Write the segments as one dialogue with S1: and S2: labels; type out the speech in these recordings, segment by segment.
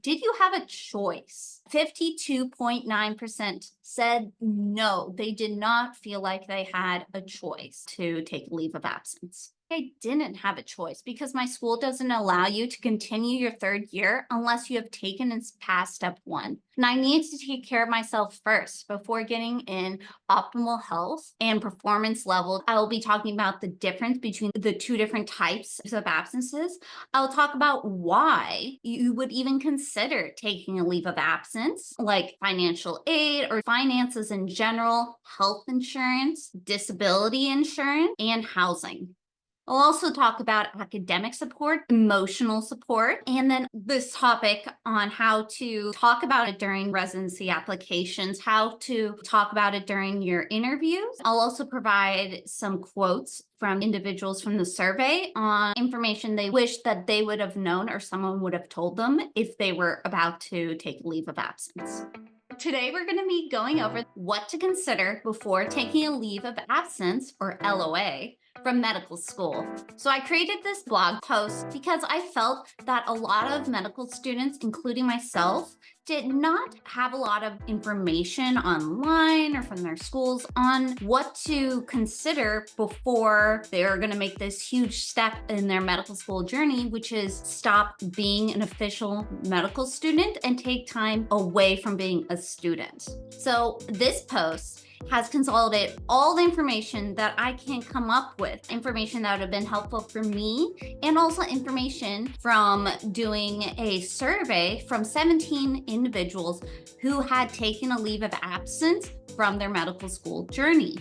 S1: Did you have a choice? 52.9% said no, they did not feel like they had a choice to take a leave of absence. I didn't have a choice because my school doesn't allow you to continue your third year unless you have taken and passed step one. And I need to take care of myself first before getting in optimal health and performance level. I will be talking about the difference between the two different types of absences. I'll talk about why you would even consider taking a leave of absence, like financial aid or finances in general, health insurance, disability insurance, and housing. I'll also talk about academic support, emotional support, and then this topic on how to talk about it during residency applications, how to talk about it during your interviews. I'll also provide some quotes from individuals from the survey on information they wish that they would have known or someone would have told them if they were about to take a leave of absence. Today, we're going to be going over what to consider before taking a leave of absence, or LOA, from medical school. So I created this blog post because I felt that a lot of medical students, including myself, did not have a lot of information online or from their schools on what to consider before they're going to make this huge step in their medical school journey, which is stop being an official medical student and take time away from being a student. So this post has consolidated all the information that I can come up with, information that would have been helpful for me, and also information from doing a survey from 17 individuals who had taken a leave of absence from their medical school journey.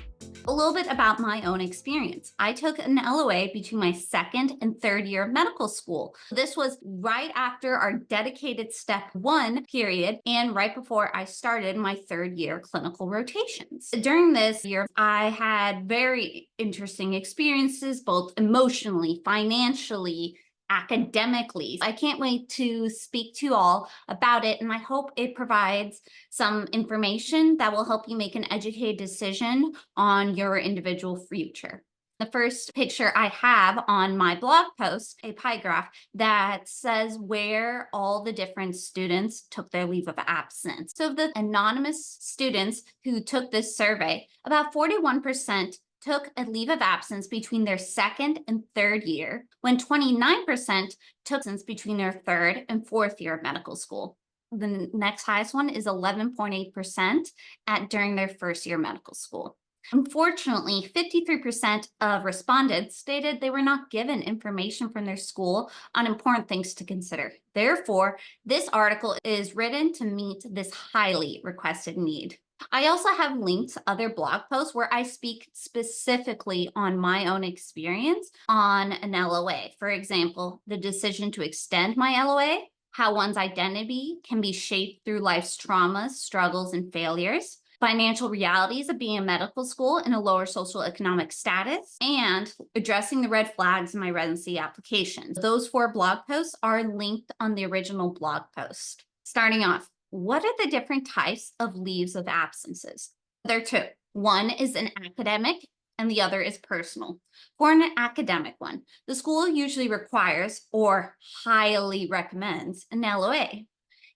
S1: A little bit about my own experience. I took an LOA between my second and third year of medical school. This was right after our dedicated step one period and right before I started my third year clinical rotations. During this year, I had very interesting experiences, both emotionally, financially, academically. I can't wait to speak to you all about it, and I hope it provides some information that will help you make an educated decision on your individual future. The first picture I have on my blog post, a pie graph that says where all the different students took their leave of absence. So of the anonymous students who took this survey, about 41% took a leave of absence between their second and third year, when 29% took absence between their third and fourth year of medical school. The next highest one is 11.8% during their first year of medical school. Unfortunately, 53% of respondents stated they were not given information from their school on important things to consider. Therefore, this article is written to meet this highly requested need. I also have linked to other blog posts where I speak specifically on my own experience on an LOA. For example, the decision to extend my LOA, how one's identity can be shaped through life's traumas, struggles, and failures, financial realities of being in medical school in a lower socioeconomic status, and addressing the red flags in my residency applications. Those 4 blog posts are linked on the original blog post. Starting off, what are the different types of leaves of absences? There are 2. One is an academic and the other is personal. For an academic one, the school usually requires or highly recommends an LOA.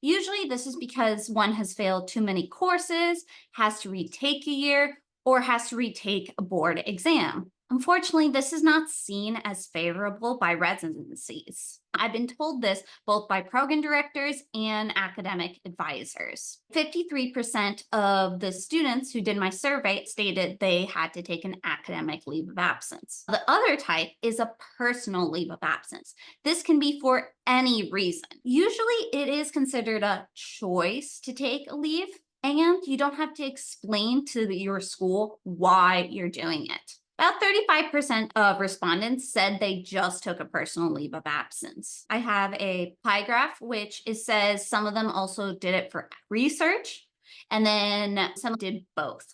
S1: Usually this is because one has failed too many courses, has to retake a year, or has to retake a board exam. Unfortunately, this is not seen as favorable by residencies. I've been told this both by program directors and academic advisors. 53% of the students who did my survey stated they had to take an academic leave of absence. The other type is a personal leave of absence. This can be for any reason. Usually it is considered a choice to take a leave, and you don't have to explain to your school why you're doing it. About 35% of respondents said they just took a personal leave of absence. I have a pie graph, which says some of them also did it for research, and then some did both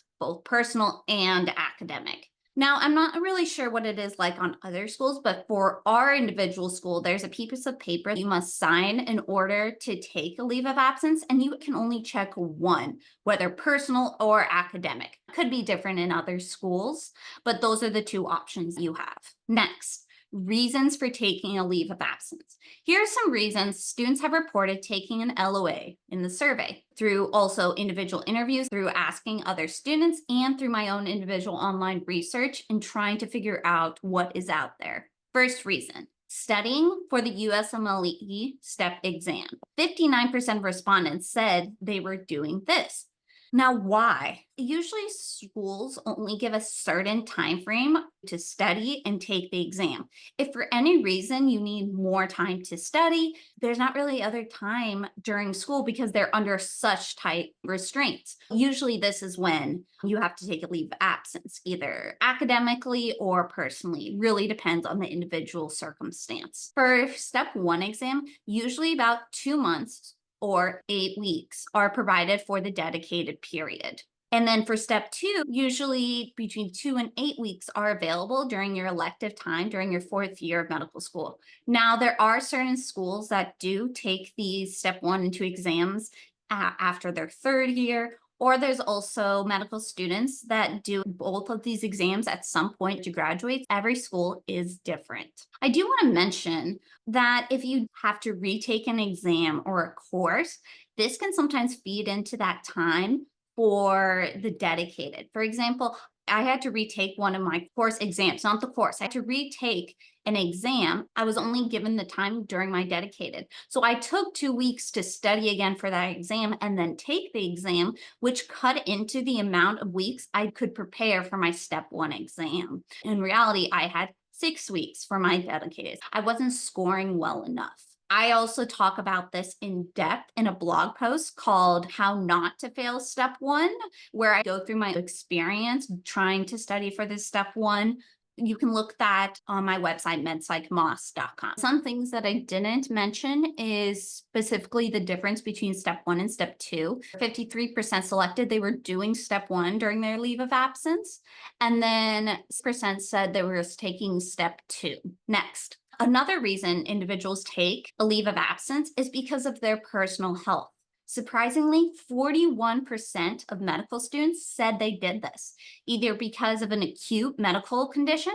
S1: personal and academic. Now, I'm not really sure what it is like on other schools, but for our individual school, there's a piece of paper you must sign in order to take a leave of absence, and you can only check one, whether personal or academic. Could be different in other schools, but those are the 2 options you have. Next, Reasons for taking a leave of absence. Here are some reasons students have reported taking an LOA in the survey, through also individual interviews, through asking other students, and through my own individual online research and trying to figure out what is out there. First reason, studying for the USMLE STEP exam. 59% of respondents said they were doing this. Now, why? Usually schools only give a certain time frame to study and take the exam. If for any reason you need more time to study, there's not really other time during school because they're under such tight restraints. Usually this is when you have to take a leave of absence, either academically or personally. Really depends on the individual circumstance. For step 1 exam, usually about 2 months or 8 weeks are provided for the dedicated period. And then for step 2, usually between 2 and 8 weeks are available during your elective time during your 4th year of medical school. Now, there are certain schools that do take these step 1 and 2 exams after their 3rd year, or there's also medical students that do both of these exams at some point to graduate. Every school is different. I do want to mention that if you have to retake an exam or a course, this can sometimes feed into that time for the dedicated. For example, I had to retake one of my course exams, not the course. I had to retake an exam. I was only given the time during my dedicated. So I took 2 weeks to study again for that exam and then take the exam, which cut into the amount of weeks I could prepare for my step 1 exam. In reality, I had 6 weeks for my dedicated. I wasn't scoring well enough. I also talk about this in depth in a blog post called How Not to Fail Step 1, where I go through my experience trying to study for this step 1. You can look that on my website, medschool.com. Some things that I didn't mention is specifically the difference between step 1 and step 2. 53% selected they were doing step 1 during their leave of absence, and then 6% said they were taking step 2. Next. Another reason individuals take a leave of absence is because of their personal health. Surprisingly, 41% of medical students said they did this, either because of an acute medical condition,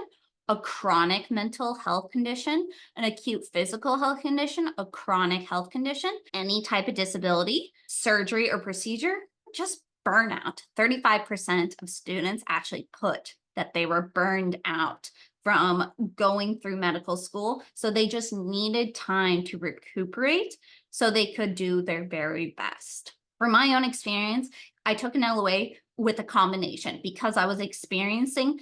S1: a chronic mental health condition, an acute physical health condition, a chronic health condition, any type of disability, surgery or procedure, just burnout. 35% of students actually put that they were burned out from going through medical school. So they just needed time to recuperate so they could do their very best. From my own experience, I took an LOA with a combination because I was experiencing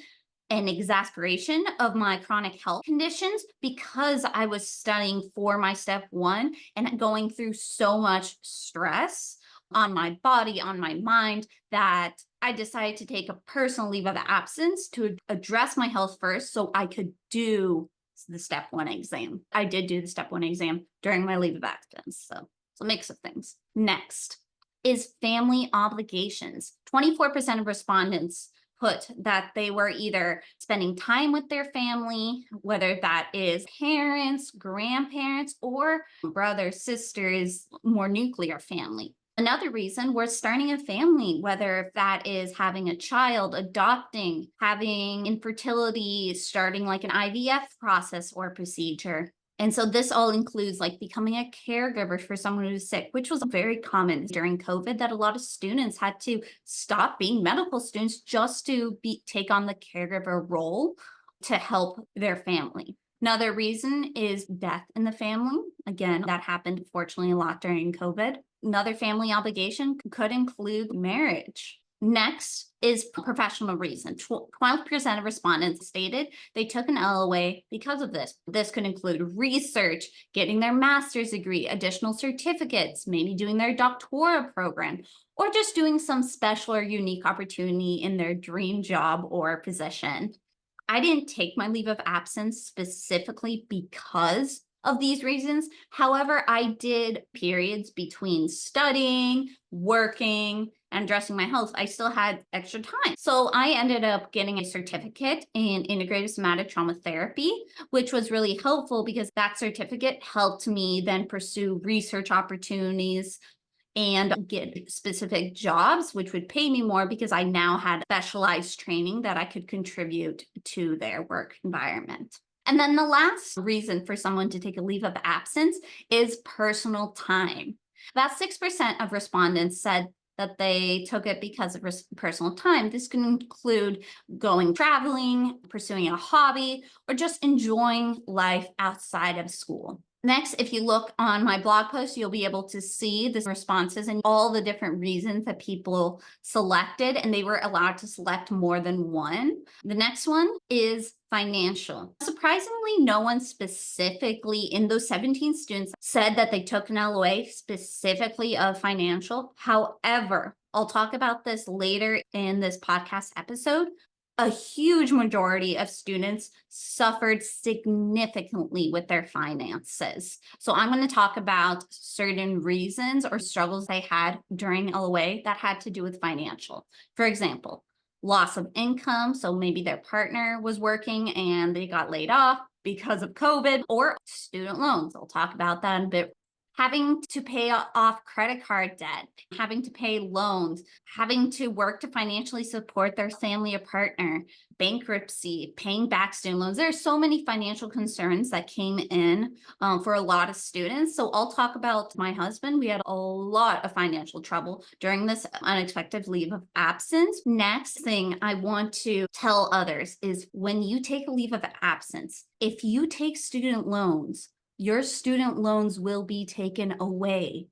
S1: an exasperation of my chronic health conditions because I was studying for my step 1 and going through so much stress on my body, on my mind, that I decided to take a personal leave of absence to address my health first so I could do the step 1 exam. I did do the step 1 exam during my leave of absence. So it's a mix of things. Next is family obligations. 24% of respondents put that they were either spending time with their family, whether that is parents, grandparents, or brothers, sisters, more nuclear family. Another reason, we're starting a family, whether that is having a child, adopting, having infertility, starting like an IVF process or procedure. And so this all includes like becoming a caregiver for someone who's sick, which was very common during COVID, that a lot of students had to stop being medical students just to take on the caregiver role to help their family. Another reason is death in the family. Again, that happened fortunately a lot during COVID. Another family obligation could include marriage. Next is professional reason. 12% of respondents stated they took an LOA because of this. This could include research, getting their master's degree, additional certificates, maybe doing their doctoral program, or just doing some special or unique opportunity in their dream job or position. I didn't take my leave of absence specifically because of these reasons. However, I did periods between studying, working, and addressing my health. I still had extra time. So I ended up getting a certificate in integrative somatic trauma therapy, which was really helpful because that certificate helped me then pursue research opportunities and get specific jobs, which would pay me more because I now had specialized training that I could contribute to their work environment. And then the last reason for someone to take a leave of absence is personal time. About 6% of respondents said that they took it because of personal time. This can include going traveling, pursuing a hobby, or just enjoying life outside of school. Next, if you look on my blog post, you'll be able to see the responses and all the different reasons that people selected, and they were allowed to select more than one. The next one is financial. Surprisingly, no one specifically in those 17 students said that they took an LOA specifically of financial. However, I'll talk about this later in this podcast episode. A huge majority of students suffered significantly with their finances. So I'm going to talk about certain reasons or struggles they had during LOA that had to do with financial. For example, loss of income. So maybe their partner was working and they got laid off because of COVID, or student loans. I'll talk about that in a bit. Having to pay off credit card debt, having to pay loans, having to work to financially support their family or partner, bankruptcy, paying back student loans. There are so many financial concerns that came in for a lot of students. So I'll talk about my husband. We had a lot of financial trouble during this unexpected leave of absence. Next thing I want to tell others is when you take a leave of absence, if you take student loans, your student loans will be taken away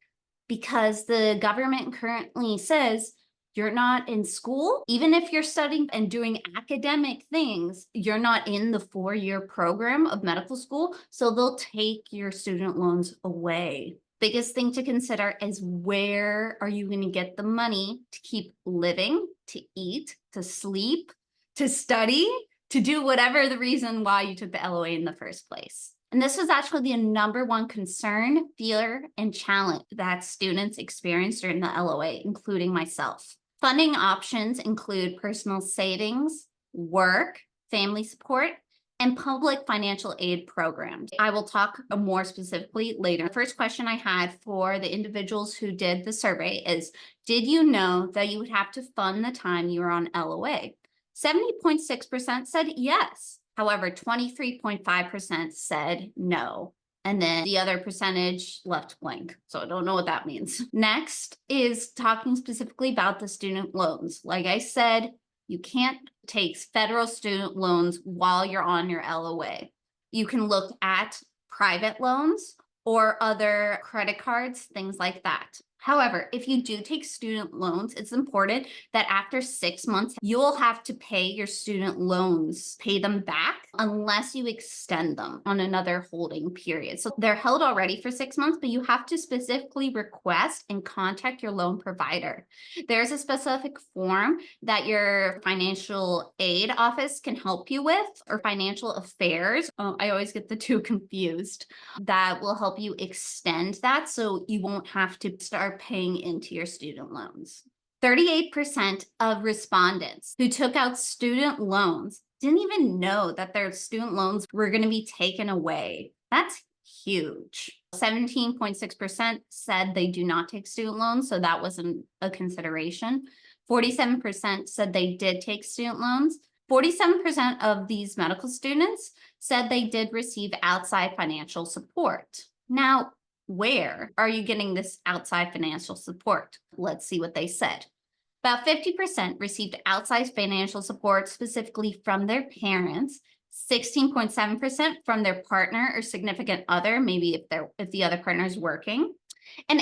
S1: because the government currently says you're not in school. Even if you're studying and doing academic things, you're not in the 4-year program of medical school. So they'll take your student loans away. Biggest thing to consider is where are you going to get the money to keep living, to eat, to sleep, to study, to do whatever the reason why you took the LOA in the first place. And this was actually the number one concern, fear, and challenge that students experienced during the LOA, including myself. Funding options include personal savings, work, family support, and public financial aid programs. I will talk more specifically later. The first question I had for the individuals who did the survey is, did you know that you would have to fund the time you were on LOA? 70.6% said yes. However, 23.5% said no. And then the other percentage left blank. So I don't know what that means. Next is talking specifically about the student loans. Like I said, you can't take federal student loans while you're on your LOA. You can look at private loans or other credit cards, things like that. However, if you do take student loans, it's important that after 6 months, you'll have to pay your student loans, pay them back unless you extend them on another holding period. So they're held already for 6 months, but you have to specifically request and contact your loan provider. There's a specific form that your financial aid office can help you with, or financial affairs. I always get the two confused. That will help you extend that so you won't have to start paying into your student loans. 38% of respondents who took out student loans didn't even know that their student loans were going to be taken away. That's huge. 17.6% said they do not take student loans, so that wasn't a consideration. 47% said they did take student loans. 47% of these medical students said they did receive outside financial support. Now, where are you getting this outside financial support? Let's see what they said. About 50% received outside financial support specifically from their parents, 16.7% from their partner or significant other, maybe if the other partner is working, and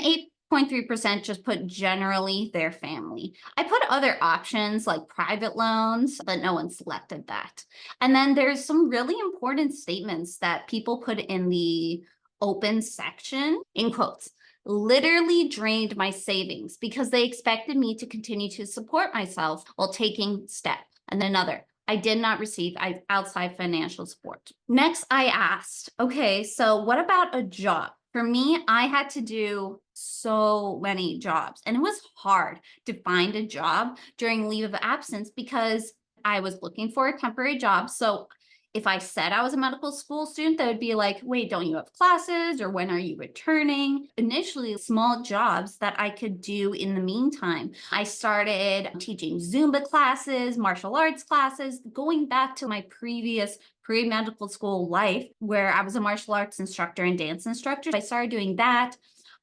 S1: 8.3% just put generally their family. I put other options like private loans, but no one selected that. And then there's some really important statements that people put in the open section, in quotes, literally drained my savings because they expected me to continue to support myself while taking STEP. And then another, I did not receive outside financial support. Next, I asked, okay, so what about a job? For me, I had to do so many jobs, and it was hard to find a job during leave of absence because I was looking for a temporary job. So If I said I was a medical school student, they would be like, wait, don't you have classes? Or when are you returning? Initially, small jobs that I could do in the meantime. I started teaching Zumba classes, martial arts classes, going back to my previous pre-medical school life where I was a martial arts instructor and dance instructor. I started doing that.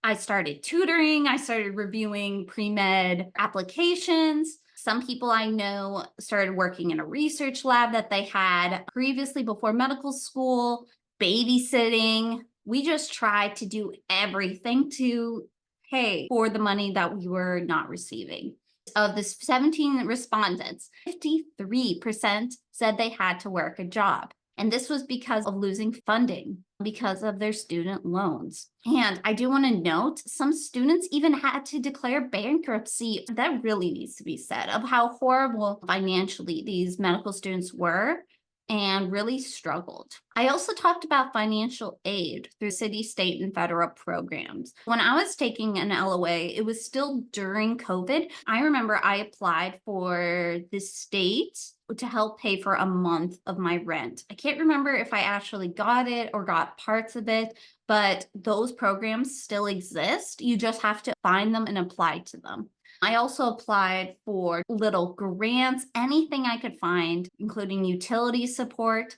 S1: I started tutoring. I started reviewing pre-med applications. Some people I know started working in a research lab that they had previously before medical school, babysitting. We just tried to do everything to pay for the money that we were not receiving. Of the 17 respondents, 53% said they had to work a job. And this was because of losing funding because of their student loans. And I do want to note some students even had to declare bankruptcy. That really needs to be said of how horrible financially these medical students were and really struggled. I also talked about financial aid through city, state, and federal programs. When I was taking an LOA, it was still during COVID. I remember I applied for the state to help pay for a month of my rent. I can't remember if I actually got it or got parts of it, but those programs still exist. You just have to find them and apply to them. I also applied for little grants, anything I could find, including utility support,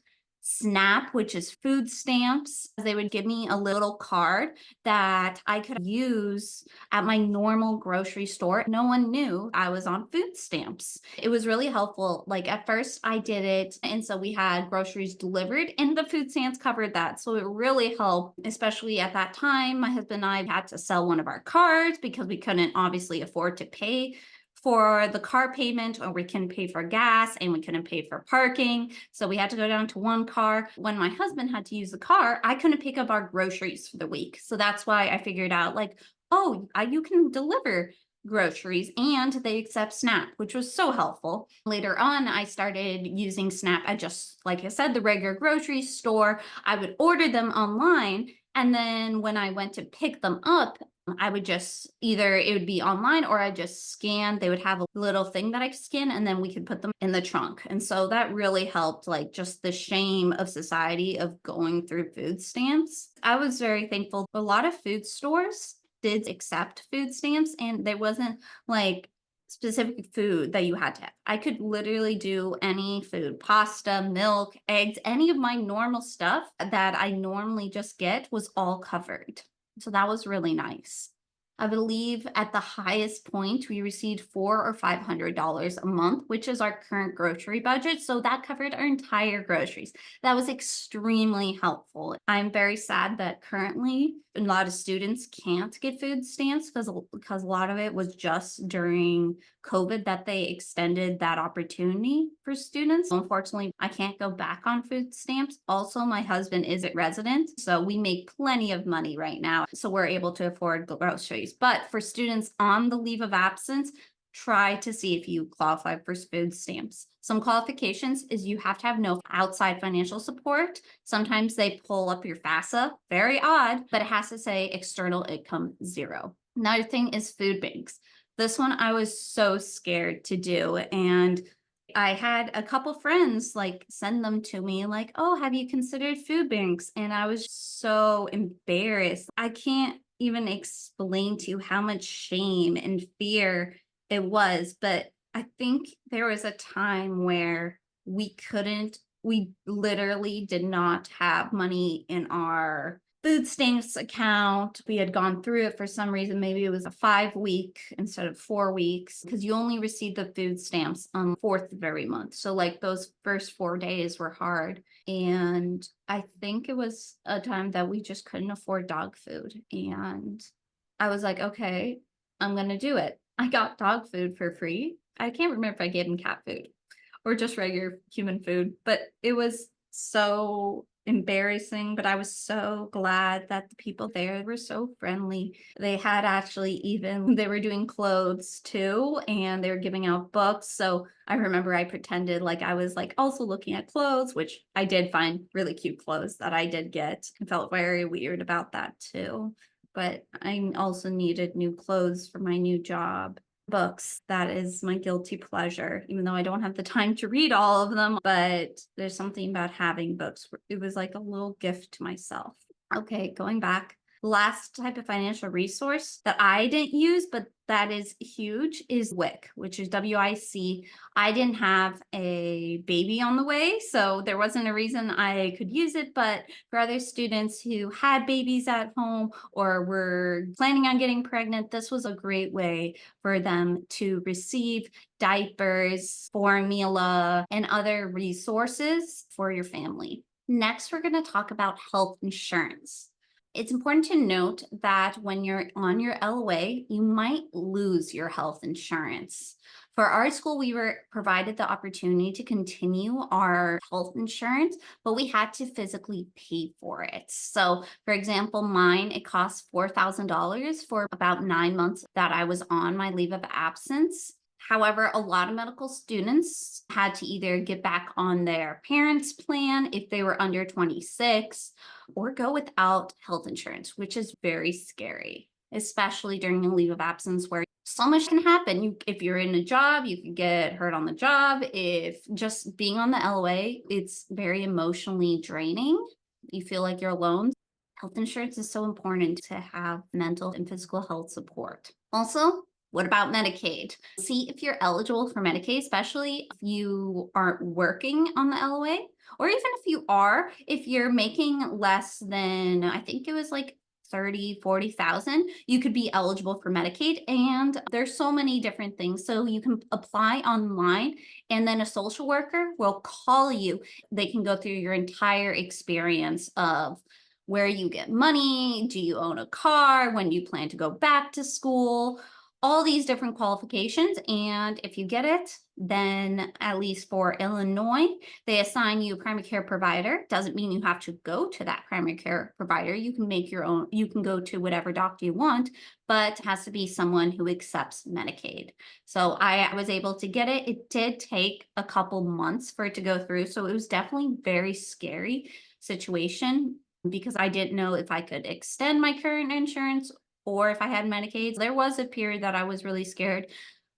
S1: SNAP, which is food stamps. They would give me a little card that I could use at my normal grocery store. No one knew I was on food stamps. It was really helpful. Like at first I did it, and so we had groceries delivered and the food stamps covered that. So it really helped, especially at that time. My husband and I had to sell one of our cars because we couldn't obviously afford to pay for the car payment, or we couldn't pay for gas and we couldn't pay for parking. So we had to go down to one car. When my husband had to use the car, I couldn't pick up our groceries for the week. So that's why I figured out like, oh, you can deliver groceries and they accept SNAP, which was so helpful. Later on, I started using SNAP at just, like I said, the regular grocery store. I would order them online. And then when I went to pick them up, I would just either it would be online or I just scan. They would have a little thing that I could scan and then we could put them in the trunk. And so that really helped, like just the shame of society of going through food stamps. I was very thankful. A lot of food stores did accept food stamps and there wasn't like specific food that you had to have. I could literally do any food, pasta, milk, eggs, any of my normal stuff that I normally just get was all covered. So that was really nice. I believe at the highest point, we received $400 or $500 a month, which is our current grocery budget. So that covered our entire groceries. That was extremely helpful. I'm very sad that currently a lot of students can't get food stamps because a lot of it was just during COVID that they extended that opportunity for students. Unfortunately, I can't go back on food stamps. Also, my husband is a resident, so we make plenty of money right now. So we're able to afford groceries. But for students on the leave of absence, try to see if you qualify for food stamps. Some qualifications is you have to have no outside financial support. Sometimes they pull up your FAFSA, very odd, but it has to say external income 0. Another thing is food banks. This one I was so scared to do, and I had a couple friends like send them to me like, oh, have you considered food banks? And I was so embarrassed. I can't even explain to you how much shame and fear it was, but I think there was a time where we literally did not have money in our food stamps account. We had gone through it for some reason. Maybe it was a 5-week instead of 4 weeks because you only receive the food stamps on the 4th of every month. So like those first 4 days were hard. And I think it was a time that we just couldn't afford dog food. And I was like, okay, I'm going to do it. I got dog food for free. I can't remember if I gave him cat food or just regular human food, but it was so embarrassing, but I was so glad that the people there were so friendly. They had they were doing clothes too, and they were giving out books. So I remember I pretended like I was like also looking at clothes, which I did find really cute clothes that I did get. I felt very weird about that too. But I also needed new clothes for my new job. Books, that is my guilty pleasure, even though I don't have the time to read all of them, but there's something about having books. It was like a little gift to myself. Okay, going back. Last type of financial resource that I didn't use, but that is huge is WIC, which is WIC. I didn't have a baby on the way, so there wasn't a reason I could use it. But for other students who had babies at home or were planning on getting pregnant, this was a great way for them to receive diapers, formula, and other resources for your family. Next, we're going to talk about health insurance. It's important to note that when you're on your LOA, you might lose your health insurance. For our school, we were provided the opportunity to continue our health insurance, but we had to physically pay for it. So, for example, mine, it cost $4,000 for about 9 months that I was on my leave of absence. However, a lot of medical students had to either get back on their parents' plan if they were under 26 or go without health insurance, which is very scary, especially during a leave of absence where so much can happen. If you're in a job, you could get hurt on the job. If just being on the LOA, it's very emotionally draining. You feel like you're alone. Health insurance is so important to have mental and physical health support. Also, what about Medicaid? See if you're eligible for Medicaid, especially if you aren't working on the LOA, or even if you are, if you're making less than, I think it was like 30, 40,000, you could be eligible for Medicaid. And there's so many different things. So you can apply online and then a social worker will call you. They can go through your entire experience of where you get money, do you own a car, when do you plan to go back to school, all these different qualifications. And if you get it, then at least for Illinois, they assign you a primary care provider. Doesn't mean you have to go to that primary care provider. You can make your own, you can go to whatever doctor you want, but it has to be someone who accepts Medicaid. So I was able to get it. It did take a couple months for it to go through. So it was definitely very scary situation because I didn't know if I could extend my current insurance or if I had Medicaid. There was a period that I was really scared,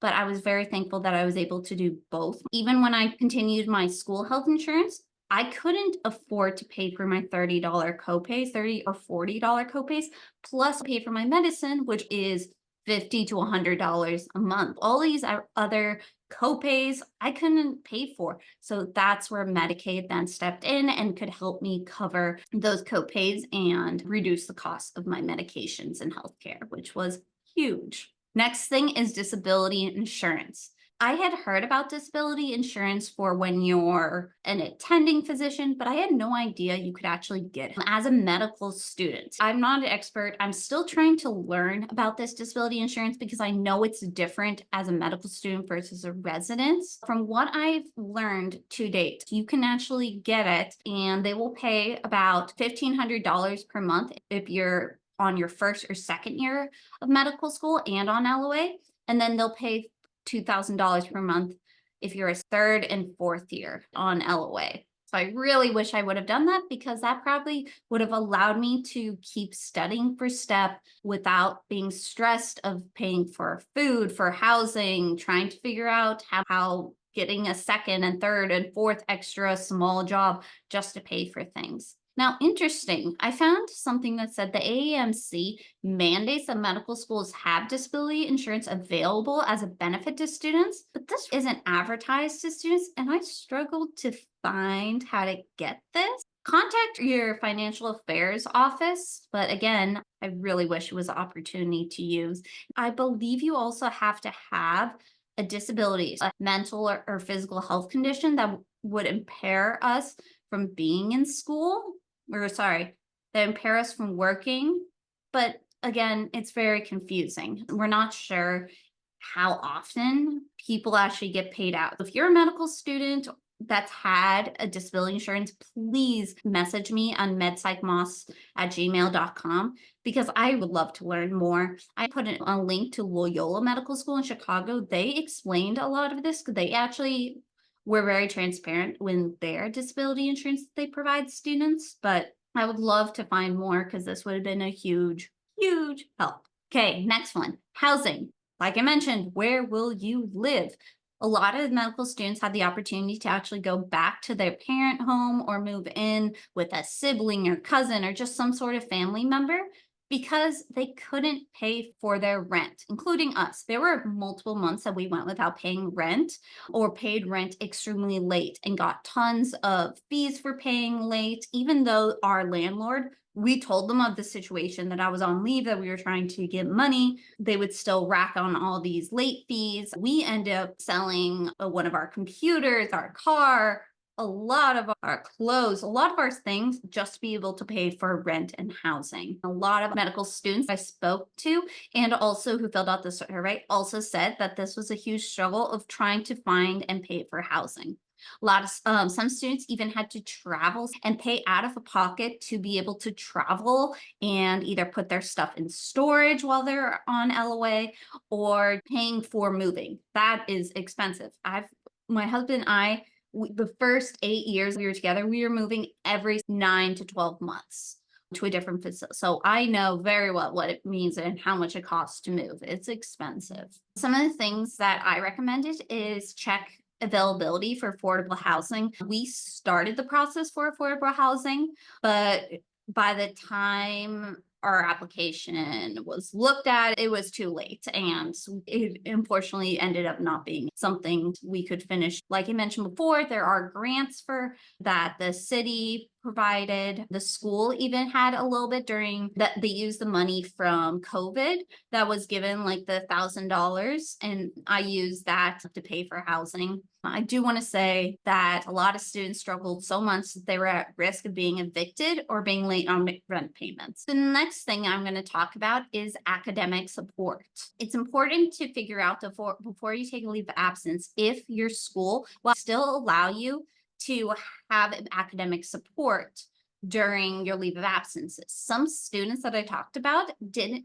S1: but I was very thankful that I was able to do both. Even when I continued my school health insurance, I couldn't afford to pay for my $30 copays, $30 or $40 copays, plus pay for my medicine, which is $50 to $100 a month. All these other copays I couldn't pay for. So that's where Medicaid then stepped in and could help me cover those copays and reduce the cost of my medications and healthcare, which was huge. Next thing is disability insurance. I had heard about disability insurance for when you're an attending physician, but I had no idea you could actually get it as a medical student. I'm not an expert. I'm still trying to learn about this disability insurance because I know it's different as a medical student versus a resident. From what I've learned to date, you can actually get it and they will pay about $1,500 per month if you're on your first or second year of medical school and on LOA. And then they'll pay $2,000 per month if you're a third and fourth year on LOA. So I really wish I would have done that because that probably would have allowed me to keep studying for STEP without being stressed of paying for food, for housing, trying to figure out how getting a second and third and fourth extra small job just to pay for things. Now, interesting, I found something that said the AAMC mandates that medical schools have disability insurance available as a benefit to students, but this isn't advertised to students, and I struggled to find how to get this. Contact your financial affairs office, but again, I really wish it was an opportunity to use. I believe you also have to have a disability, a mental or physical health condition that would impair us from being in school. That impair us from working. But again, it's very confusing. We're not sure how often people actually get paid out. If you're a medical student that's had a disability insurance, please message me on medpsychmoss@gmail.com because I would love to learn more. I put a link to Loyola Medical School in Chicago. They explained a lot of this because they actually were very transparent when their disability insurance they provide students, but I would love to find more because this would have been a huge, huge help. Okay, next one, housing. Like I mentioned, where will you live? A lot of medical students had the opportunity to actually go back to their parent home or move in with a sibling or cousin or just some sort of family member because they couldn't pay for their rent, including us. There were multiple months that we went without paying rent or paid rent extremely late and got tons of fees for paying late, even though our landlord, we told them of the situation that I was on leave, that we were trying to get money. They would still rack on all these late fees. We end up selling one of our computers, our car, a lot of our clothes, a lot of our things just to be able to pay for rent and housing. A lot of medical students I spoke to and also who filled out the survey also said that this was a huge struggle of trying to find and pay for housing. A lot of some students even had to travel and pay out of a pocket to be able to travel and either put their stuff in storage while they're on LOA or paying for moving. That is expensive. My husband and I, the first 8 years we were together, we were moving every 9 to 12 months to a different facility. So I know very well what it means and how much it costs to move. It's expensive. Some of the things that I recommended is check availability for affordable housing. We started the process for affordable housing, but by the time our application was looked at, it was too late. And it unfortunately ended up not being something we could finish. Like I mentioned before, there are grants for that the city provided. The school even had a little bit during that. They used the money from COVID that was given, like the $1,000, and I used that to pay for housing. I do want to say that a lot of students struggled so much that they were at risk of being evicted or being late on rent payments. The next thing I'm going to talk about is academic support. It's important to figure out before you take a leave of absence if your school will still allow you to have academic support during your leave of absences. Some students that I talked about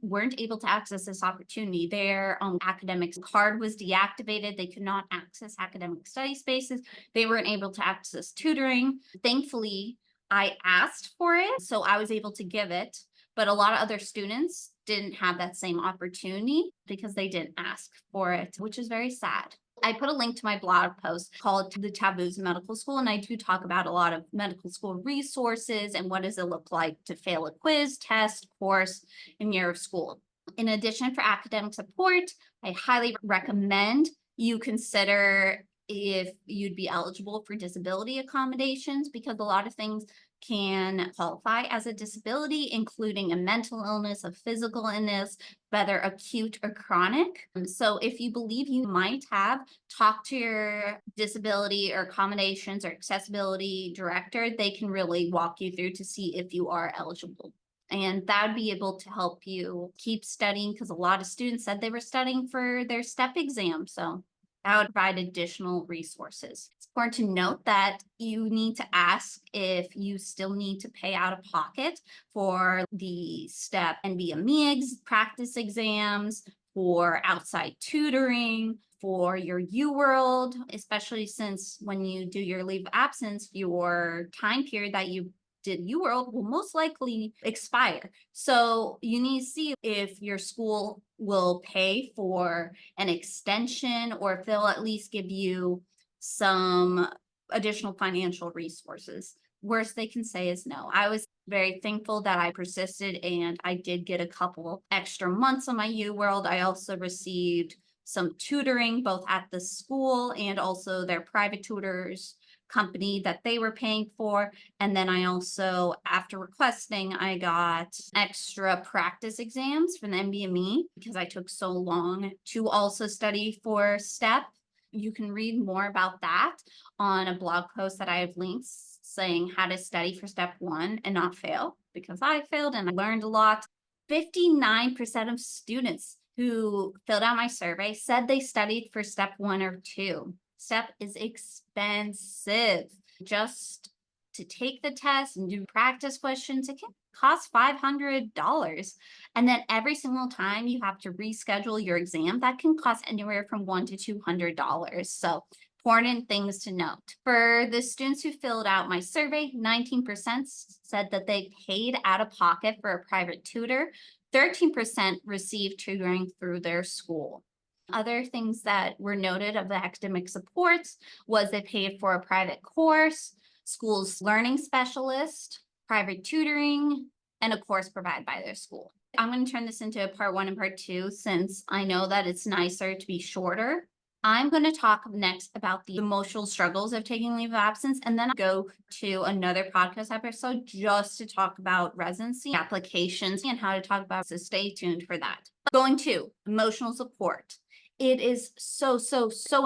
S1: weren't able to access this opportunity. Their academic card was deactivated. They could not access academic study spaces. They weren't able to access tutoring. Thankfully, I asked for it, so I was able to give it. But a lot of other students didn't have that same opportunity because they didn't ask for it, which is very sad. I put a link to my blog post called The Taboos of Medical School, and I do talk about a lot of medical school resources and what does it look like to fail a quiz, test, course, and year of school. In addition, for academic support, I highly recommend you consider if you'd be eligible for disability accommodations, because a lot of things can qualify as a disability, including a mental illness, a physical illness, whether acute or chronic. So if you believe you might have, talk to your disability or accommodations or accessibility director. They can really walk you through to see if you are eligible. And that would be able to help you keep studying, because a lot of students said they were studying for their STEP exam. So that would provide additional resources. It's important to note that you need to ask if you still need to pay out of pocket for the STEP NBME practice exams, for outside tutoring, for your UWorld, especially since when you do your leave of absence, your time period that you did UWorld will most likely expire. So you need to see if your school will pay for an extension or if they'll at least give you some additional financial resources. Worst they can say is no. I was very thankful that I persisted and I did get a couple extra months on my UWorld. I also received some tutoring both at the school and also their private tutors company that they were paying for. And then I also, after requesting, I got extra practice exams from the NBME because I took so long to also study for STEP. You can read more about that on a blog post that I have links saying how to study for step 1 and not fail, because I failed and I learned a lot. 59% of students who filled out my survey said they studied for step 1 or 2. STEP is expensive. Just to take the test and do practice questions, it can cost $500. And then every single time you have to reschedule your exam, that can cost anywhere from $100 to $200. So important things to note. For the students who filled out my survey, 19% said that they paid out of pocket for a private tutor. 13% received tutoring through their school. Other things that were noted of the academic supports was they paid for a private course, school's learning specialist, private tutoring, and a course provided by their school. I'm going to turn this into part 1 and part 2 since I know that it's nicer to be shorter. I'm going to talk next about the emotional struggles of taking leave of absence, and then I'll go to another podcast episode just to talk about residency applications and how to talk about, so stay tuned for that. Going to emotional support. It is so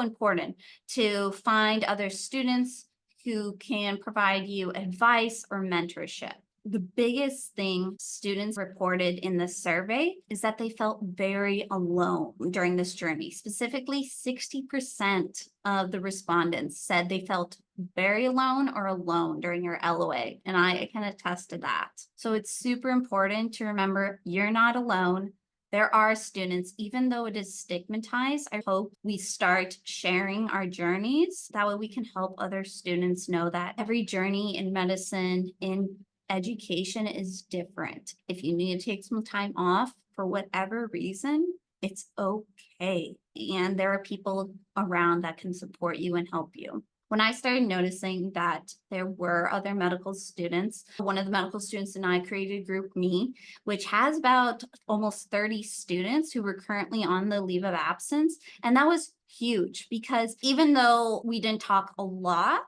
S1: important to find other students who can provide you advice or mentorship. The biggest thing students reported in the survey is that they felt very alone during this journey. Specifically, 60% of the respondents said they felt very alone or alone during your LOA, and I can attest to that. So it's super important to remember you're not alone. There are students, even though it is stigmatized, I hope we start sharing our journeys. That way we can help other students know that every journey in medicine, in education is different. If you need to take some time off for whatever reason, it's okay. And there are people around that can support you and help you. When I started noticing that there were other medical students, one of the medical students and I created a group, Me, which has about almost 30 students who were currently on the leave of absence. And that was huge because even though we didn't talk a lot,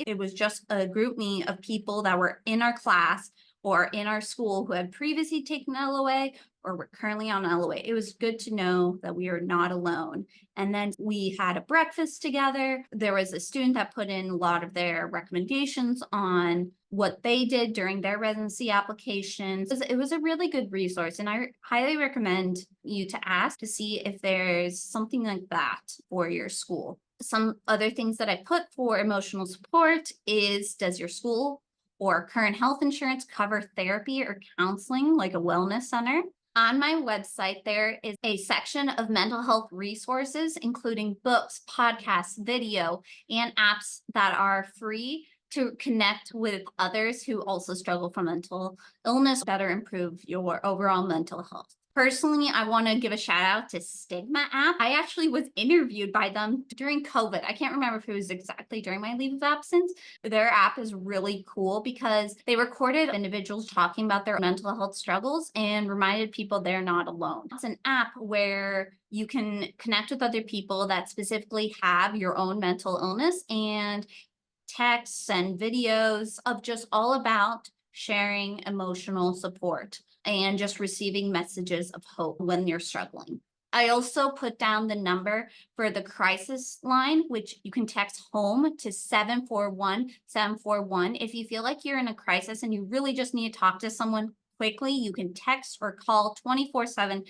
S1: it was just a group me of people that were in our class or in our school who had previously taken LOA or were currently on LOA. It was good to know that we are not alone. And then we had a breakfast together. There was a student that put in a lot of their recommendations on what they did during their residency applications. It was a really good resource, and I highly recommend you to ask to see if there's something like that for your school. Some other things that I put for emotional support is, does your school or current health insurance cover therapy or counseling like a wellness center? On my website, there is a section of mental health resources, including books, podcasts, video, and apps that are free to connect with others who also struggle from mental illness, better improve your overall mental health. Personally, I want to give a shout out to Stigma app. I actually was interviewed by them during COVID. I can't remember if it was exactly during my leave of absence. Their app is really cool because they recorded individuals talking about their mental health struggles and reminded people they're not alone. It's an app where you can connect with other people that specifically have your own mental illness, and texts and videos of just all about sharing emotional support and just receiving messages of hope when you're struggling. I also put down the number for the crisis line, which you can text home to 741-741. If you feel like you're in a crisis and you really just need to talk to someone quickly, you can text or call 24/7.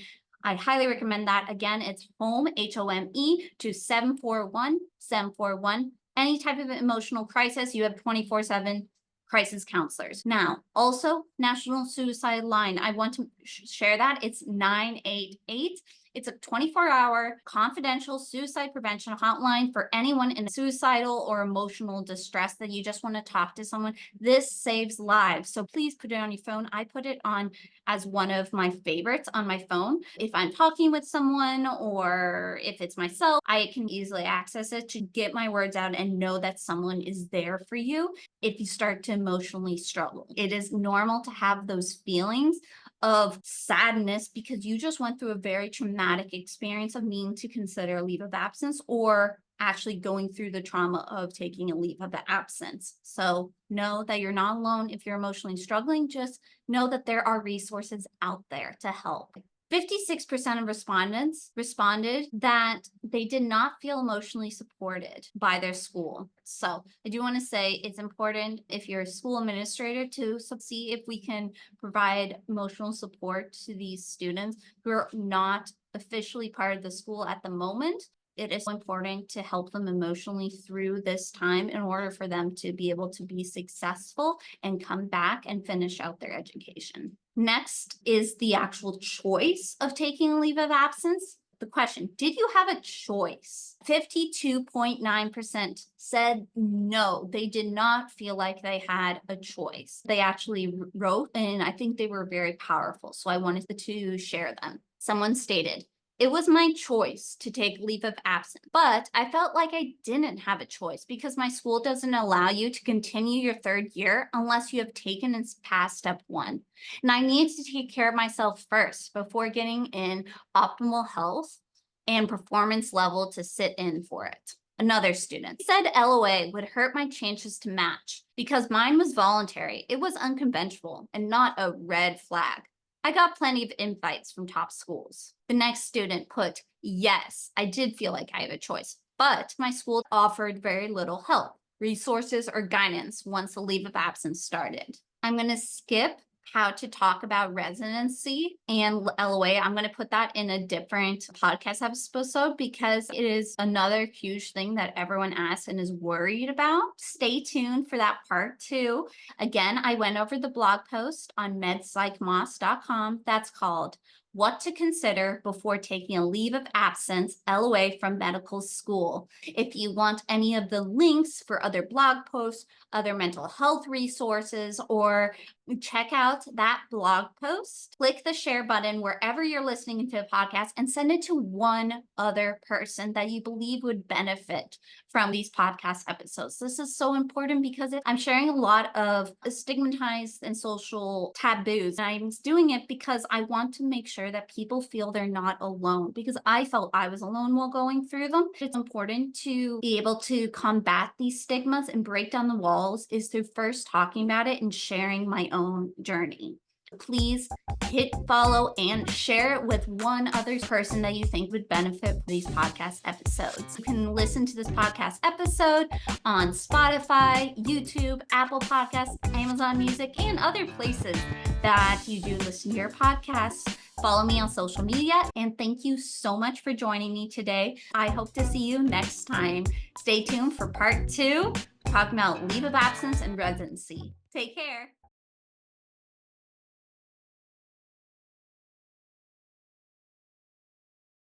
S1: I highly recommend that. Again, it's home, HOME, to 741-741. Any type of emotional crisis, you have 24/7 crisis counselors. Now, also National Suicide Line. I want to share that. It's 988. It's a 24-hour confidential suicide prevention hotline for anyone in suicidal or emotional distress that you just want to talk to someone. This saves lives. So please put it on your phone. I put it on as one of my favorites on my phone. If I'm talking with someone or if it's myself, I can easily access it to get my words out and know that someone is there for you if you start to emotionally struggle. It is normal to have those feelings of sadness because you just went through a very traumatic experience of needing to consider a leave of absence or actually going through the trauma of taking a leave of absence. So know that you're not alone if you're emotionally struggling. Just know that there are resources out there to help. 56% of respondents responded that they did not feel emotionally supported by their school. So I do want to say it's important if you're a school administrator to see if we can provide emotional support to these students who are not officially part of the school at the moment. It is important to help them emotionally through this time in order for them to be able to be successful and come back and finish out their education. Next is the actual choice of taking a leave of absence. The question, did you have a choice? 52.9% said no, they did not feel like they had a choice. They actually wrote, and I think they were very powerful, so I wanted to share them. Someone stated, It was my choice to take leave of absence, but I felt like I didn't have a choice because my school doesn't allow you to continue your third year unless you have taken and passed step one. And I needed to take care of myself first before getting in optimal health and performance level to sit in for it. Another student said LOA would hurt my chances to match because mine was voluntary. It was unconventional and not a red flag. I got plenty of invites from top schools. The next student put, yes, I did feel like I had a choice, but my school offered very little help, resources, or guidance once the leave of absence started. I'm going to skip how to talk about residency and LOA. I'm going to put that in a different podcast episode because it is another huge thing that everyone asks and is worried about. Stay tuned for that part too. Again, I went over the blog post on medschool that's called What to Consider Before Taking a Leave of Absence, LOA from Medical School. If you want any of the links for other blog posts, other mental health resources, or check out that blog post, click the share button wherever you're listening to a podcast and send it to one other person that you believe would benefit from these podcast episodes. This is so important because I'm sharing a lot of stigmatized and social taboos. And I'm doing it because I want to make sure that people feel they're not alone, because I felt I was alone while going through them. It's important to be able to combat these stigmas and break down the walls is through first talking about it and sharing my own journey. Please hit follow and share it with one other person that you think would benefit from these podcast episodes. You can listen to this podcast episode on Spotify, YouTube, Apple Podcasts, Amazon Music, and other places that you do listen to your podcasts. Follow me on social media, and thank you so much for joining me today. I hope to see you next time. Stay tuned for part 2, talking about leave of absence and residency. Take care.